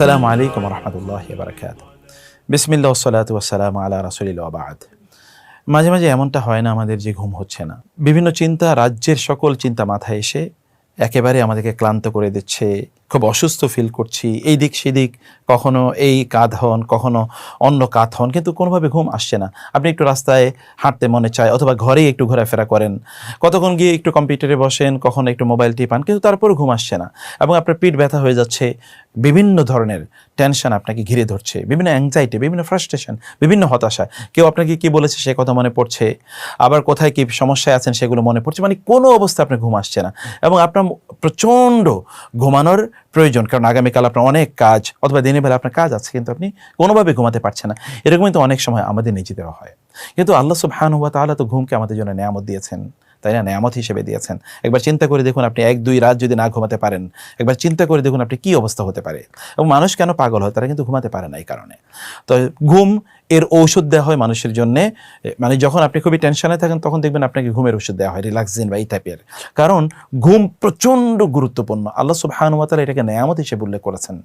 আসসালামু আলাইকুম রহমতুল্লাহি ওয়া বারাকাতুহু। বিসমিল্লাহ ওয়াসসালাতু ওয়াসসালামু আলা রাসূলিল্লাহ ওয়া বা'দ। মাঝে মাঝে এমনটা হয় না আমাদের যে ঘুম হচ্ছে না, বিভিন্ন চিন্তা, রাজ্যের সকল চিন্তা মাথায় এসে একেবারে আমাদেরকে ক্লান্ত করে দিচ্ছে, খুব অসুস্থ ফিল করছি, এই দিক সেদিক, কখনো এই কাঁধ হন, কখনো অন্য কাঁধ হন, কিন্তু কোনোভাবে ঘুম আসছে না। আপনি একটু রাস্তায় হাঁটতে মনে চায়, অথবা ঘরেই একটু ঘোরাফেরা করেন, কতক্ষণ গিয়ে একটু কম্পিউটারে বসেন, কখনো একটু মোবাইল টিপান, কিন্তু তারপরও ঘুম আসছে না। এবং আপনার পিঠ ব্যথা হয়ে যাচ্ছে, বিভিন্ন ধরনের টেনশন আপনাকে ঘিরে ধরছে, বিভিন্ন অ্যাংজাইটি, বিভিন্ন ফ্রাস্ট্রেশন, বিভিন্ন হতাশা। কেউ আপনাকে কি বলেছে সে কথা মনে পড়ছে, আবার কোথায় কি সমস্যায় আছেন সেগুলো মনে পড়ছে, মানে কোনো অবস্থা আপনার ঘুম আসছে না। এবং আপনার প্রচণ্ড ঘুমানোর প্রয়োজন, কারণ আগামীকাল আপনার অনেক কাজ, অথবা দিনের বেলা আপনার কাজ আছে, কিন্তু আপনি কোনোভাবে ঘুমাতে পারছেন না। এরকম কিন্তু অনেক সময় আমাদের নিজেদের হয়। কিন্তু আল্লাহ সুবহানাহু ওয়া তাআলা তো ঘুমকে আমাদের জন্য নেয়ামত দিয়েছেন, তাই না? নেয়ামত হিসেবে দিয়েছেন। একবার চিন্তা করে দেখুন, আপনি 1-2 রাত যদি না ঘুমাতে পারেন, একবার চিন্তা করে দেখুন আপনি কি অবস্থা হতে পারে। এবং মানুষ কেন পাগল হয়? তারা কিন্তু ঘুমাতে পারে না এই কারণে। তো ঘুম এর ঔষধ দেওয়া হয় মানুষের জন্যে, মানে যখন আপনি খুবই টেনশনে থাকেন তখন দেখবেন আপনাকে ঘুমের ওষুধ দেওয়া হয়, রিল্যাক্সিন বা এই টাইপের। কারণ ঘুম প্রচণ্ড গুরুত্বপূর্ণ। আল্লাহ সুবহানাহু ওয়া তাআলা এটাকে নেয়ামত হিসেবে উল্লেখ করেছেন।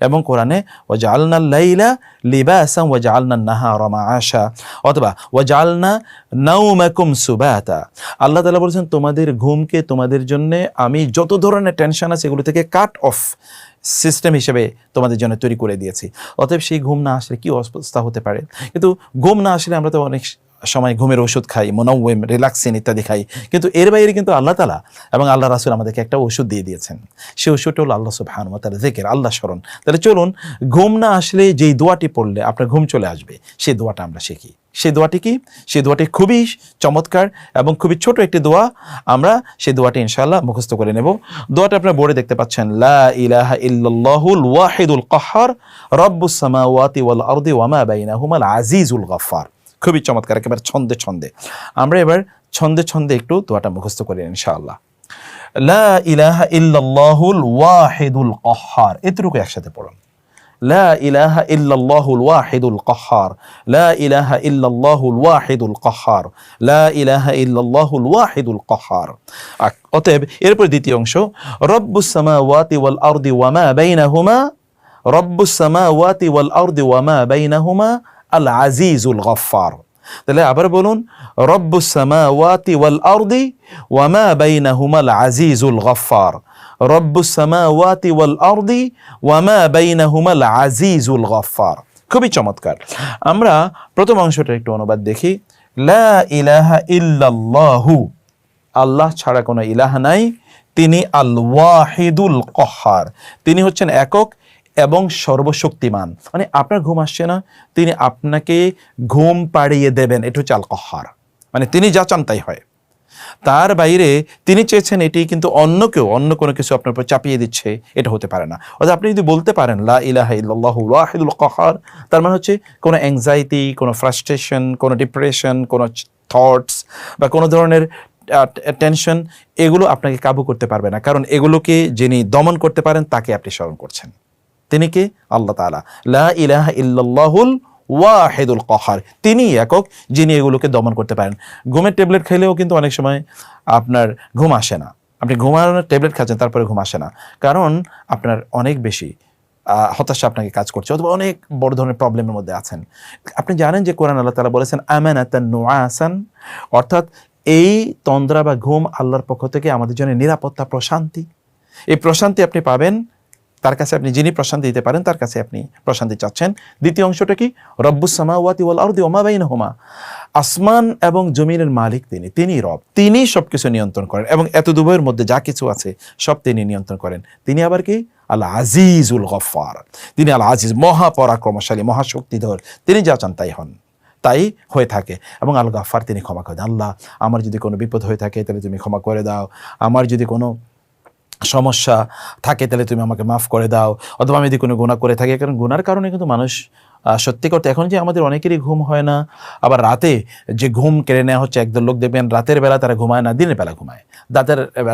এবং কোরআনে ওয়াজআলনাল লাইলা লিবাসান ওয়াজআলনান নাহারা মাআশা, অথবা ওয়াজআলনা নাওমাকুম সুবাতা। আল্লাহ তাআলা বলেছেন তোমাদের ঘুমকে তোমাদের জন্য আমি যত ধরনের টেনশন আছে এগুলো থেকে কাট অফ সিস্টেম হিসেবে তোমাদের জন্য তৈরি করে দিয়েছি। অতএব সেই ঘুম না আসলে কি অবস্থা হতে পারে। কিন্তু ঘুম না আসলে আমরা তো অনেক সময় ঘুমের ওষুধ খাই, মোনাওয়েম, রিল্যাক্সিন ইত্যাদি খাই, কিন্তু এর বাইরে কিন্তু আল্লাহ তাআলা এবং আল্লাহ রাসূল আমাদেরকে একটা ওষুধ দিয়ে দিয়েছেন। সেই ওষুধটা হলো আল্লাহ সুবহানাহু ওয়া তাআলা যিকির, আল্লাহ স্মরণ। তাহলে চলুন ঘুম না আসলে যেই দোয়াটি পড়লে আপনার ঘুম চলে আসবে সেই দোয়াটা আমরা শিখি। সেই দোয়াটি কি? সেই দোয়াটি খুবই চমৎকার এবং খুবই ছোট একটি দোয়া। আমরা সেই দোয়াটি ইনশাআল্লাহ মুখস্থ করে নেব। দোয়াটা আপনারা বোর্ডে দেখতে পাচ্ছেন, লা ইলাহা ইল্লাল্লাহুল ওয়াহিদুল কাহ্হার রব্বুস সামাওয়াতি ওয়াল আরদি ওয়া মা বাইনাহুমাল আজিজুল গফফার। খুবই চমৎকার, একেবারে ছন্দে ছন্দে। আমরা এবার ছন্দে ছন্দে একটু দোয়াটা মুখস্থ করি ইনশাআল্লাহ। লা ইলাহা ইল্লাল্লাহুল ওয়াহিদুল কাহ্হার, এতটুকু একসাথে পড়ুন। লা ইলাহা ইল্লাল্লাহুল ওয়াহিদুল কাহ্হার, লা ইলাহা ইল্লাল্লাহুল ওয়াহিদুল কাহ্হার, লা ইলাহা ইল্লাল্লাহুল ওয়াহিদুল কাহ্হার। অতএব এরপর দ্বিতীয় অংশ, রব্বুস সামাওয়াতি ওয়াল আরদি ওয়া মা বাইনাহুমা, রব্বুস সামাওয়াতি ওয়াল আরদি ওয়া মা বাইনাহুমা আল আজিজুল গফফার। তাহলে আবার বলুন, রব্বুস সামাওয়াতি ওয়াল আরদি ওয়া মা বাইনাহুমা আল আজিজুল গফফার, রব্বুস সামাওয়াতি ওয়াল আরদি ওয়া মা বাইনাহুমা আল আজিজুল গফফার। খুবই চমৎকার। আমরা প্রথম অংশটা একটু অনুবাদ দেখি। লা ইলাহা ইল্লাল্লাহু, আল্লাহ ছাড়া কোনো ইলাহ নাই, তিনি আল ওয়াহিদুল কাহ্হার, তিনি হচ্ছেন একক এবং সর্বশক্তিমান। মানে আপনার ঘুম আসছে না, তিনি আপনাকে ঘুম পাড়িয়ে দেবেন, এটা হচ্ছে আল কাহ্হার। মানে তিনি যা চান তাই হয়, তার বাইরে তিনি চেয়েছেন এটি, কিন্তু অন্য কেউ অন্য কোনো কিছু আপনার উপর চাপিয়ে দিচ্ছে, এটা হতে পারে না। অর্থাৎ আপনি যদি বলতে পারেন লা ইলাহা ইল্লাল্লাহুল ওয়াহিদুল কাহ্হার, তার মানে হচ্ছে কোনো অ্যাংজাইটি, কোনো ফ্রাস্ট্রেশন, কোনো ডিপ্রেশন, কোনো থটস বা কোনো ধরনের টেনশন, এগুলো আপনাকে কাবু করতে পারবে না। কারণ এগুলোকে যিনি দমন করতে পারেন তাকে আপনি স্মরণ করছেন। তিনি কে? আল্লাহ তাআলা। লা ইলাহা ইল্লাল্লাহুল ওয়াহিদুল কাহ্হার, তিনি একক যিনি এগুলোকে দমন করতে পারেন। ঘুমের ট্যাবলেট খেলেও কিন্তু অনেক সময় আপনার ঘুম আসে না। আপনি ঘুমানোর ট্যাবলেট খাচ্ছেন তারপরে ঘুম আসে না, কারণ আপনার অনেক বেশি হতাশা আপনাকে কাজ করছে, অথবা অনেক বড় ধরনের প্রবলেমের মধ্যে আছেন। আপনি জানেন যে কোরআন আল্লাহ তাআলা বলেছেন আমানাতান নুআসান, অর্থাৎ এই তন্দ্রা বা ঘুম আল্লাহর পক্ষ থেকে আমাদের জন্য নিরাপত্তা, প্রশান্তি। এই প্রশান্তি আপনি পাবেন তার কাছে, আপনি যিনি প্রশান্তি দিতে পারেন তার কাছে আপনি প্রশান্তি চাচ্ছেন। দ্বিতীয় অংশটা কি? রব্বুস সামাওয়াতি ওয়াল আরদি ওয়া মা বাইনাহুমা, আসমান এবং জমিনের মালিক তিনি, তিনি রব, তিনি সবকিছু নিয়ন্ত্রণ করেন এবং এত দুভয়ের মধ্যে যা কিছু আছে সব তিনি নিয়ন্ত্রণ করেন। তিনি আবার কি? আল আজিজুল গফফার, তিনি আল আজিজ, মহাপরাক্রমশালী, মহাশক্তিধর, তিনি যা চান তাই হন, তাই হয়ে থাকে। এবং আল গফফার, তিনি ক্ষমা করে দেন। আল্লাহ, আমার যদি কোনো বিপদ হয়ে থাকে তাহলে তুমি ক্ষমা করে দাও, আমার যদি কোনো সমস্যা থাকে তাহলে তুমি আমাকে মাফ করে দাও, অথবা আমি যদি কোনো গুনাহ করে থাকি, কারণ গুনার কারণে কিন্তু মানুষ সত্যি করতে, এখন যে আমাদের অনেকেরই ঘুম হয় না, আবার রাতে যে ঘুম কেড়ে নেওয়া হচ্ছে, একদল লোক দেখবেন রাতের বেলা তারা ঘুমায় না, দিনের বেলা ঘুমায়,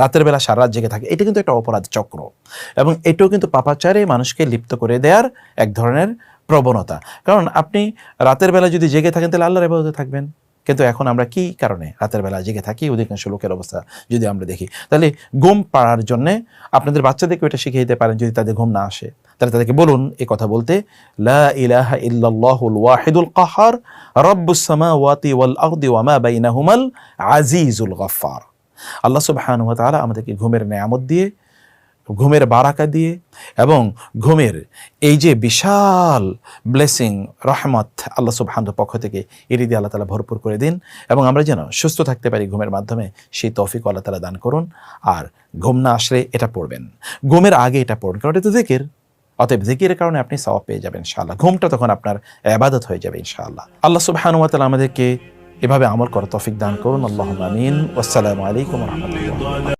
রাতের বেলা সারা রাত জেগে থাকে। এটা কিন্তু একটা অপরাধ চক্র, এবং এটাও কিন্তু পাপাচারে মানুষকে লিপ্ত করে দেওয়ার এক ধরনের প্রবণতা। কারণ আপনি রাতের বেলা যদি জেগে থাকেন তাহলে আল্লাহর ইবাদতে থাকবেন, কিন্তু এখন আমরা কি কারণে রাতের বেলা জেগে থাকি? অধিকাংশ লোকের অবস্থা যদি আমরা দেখি, তাহলে ঘুম পাড়ার জন্যে আপনাদের বাচ্চাদেরকে এটা শিখিয়ে দিতে পারেন যদি তাদের ঘুম না আসে। তাহলে তাদেরকে বলুন এই কথা বলতে, লা ইলাহা ইল্লাল্লাহুল ওয়াহিদুল কাহ্হার রব্বুস সামাওয়াতি ওয়াল আরদি ওয়া মা বাইনাহুমাল আজিজুল গফফার। আল্লাহ সুবহানাহু ওয়া তাআলা আমাদেরকে ঘুমের নেয়ামত দিয়ে, ঘুমের বারাকা দিয়ে এবং ঘুমের এই যে বিশাল ব্লেসিং রহমত আল্লাহ সুবহানাহু পক্ষ থেকে এটি দিয়ে আল্লাহ তাআলা ভরপুর করে দিন এবং আমরা যেন সুস্থ থাকতে পারি ঘুমের মাধ্যমে, সেই তৌফিক আল্লাহ তাআলা দান করুন। আর ঘুম না আসলে এটা পড়বেন, ঘুমের আগে এটা পড়ুন, কারণ এটা তো যিকির। অতএব যিকিরের কারণে আপনি সওয়াব পেয়ে যাবেন ইনশাআল্লাহ। ঘুমটা তখন আপনার ইবাদত হয়ে যাবে ইনশাআল্লাহ। আল্লাহ সুবহানাহু ওয়া তাআলা আমাদেরকে এভাবে আমল করার তৌফিক দান করুন। আল্লাহুম্মা আমিন। ওয়াসসালামু আলাইকুম ওয়া রাহমাতুল্লাহ।